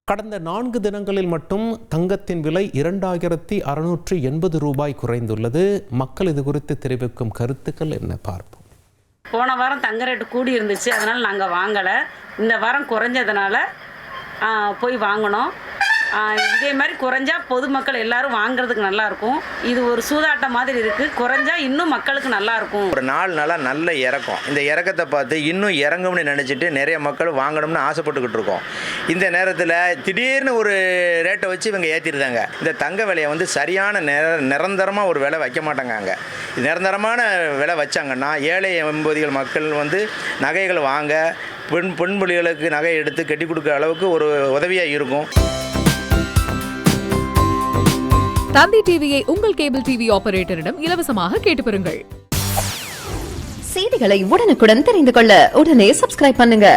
கடந்த 4 தினங்களில் மட்டும் தங்கத்தின் விலை 2680 ரூபாய் குறைந்துள்ளது. மக்கள் இது குறித்து தெரிவிக்கும் கருத்துக்கள் என்ன பார்ப்போம். போன வாரம் தங்க ரேட்டு கூடி இருந்துச்சு, அதனால் நாங்கள் வாங்கலை. இந்த வாரம் குறைஞ்சதுனால போய் வாங்கினோம். இதே மாதிரி குறைஞ்சா பொதுமக்கள் எல்லாரும் வாங்குறதுக்கு நல்லாயிருக்கும். இது ஒரு சூதாட்டம் மாதிரி இருக்குது. குறைஞ்சா இன்னும் மக்களுக்கு நல்லாயிருக்கும். ஒரு 4 நாளாக நல்ல இறக்கம். இந்த இறக்கத்தை பார்த்து இன்னும் இறங்கும்னு நினச்சிட்டு நிறைய மக்கள் வாங்கணும்னு ஆசைப்பட்டுக்கிட்டு இருக்கோம். இந்த நேரத்தில் திடீர்னு ஒரு ரேட்டை வச்சு இவங்க ஏற்றிருந்தாங்க. இந்த தங்க விலையை வந்து சரியான நிரந்தரமாக ஒரு விலை வைக்க மாட்டாங்க. நிரந்தரமான விலை வச்சாங்கன்னா ஏழை எம்பதிகள் மக்கள் வந்து நகைகள் வாங்க, பெண்புலிகளுக்கு நகை எடுத்து கட்டி கொடுக்குற அளவுக்கு ஒரு உதவியாக இருக்கும். தந்தி டிவியை உங்கள் கேபிள் டிவி ஆபரேட்டரிடம் இலவசமாக கேட்டு பெறுங்கள். செய்திகளை உடனுக்குடன் தெரிந்து கொள்ள உடனே சப்ஸ்கிரைப் பண்ணுங்க.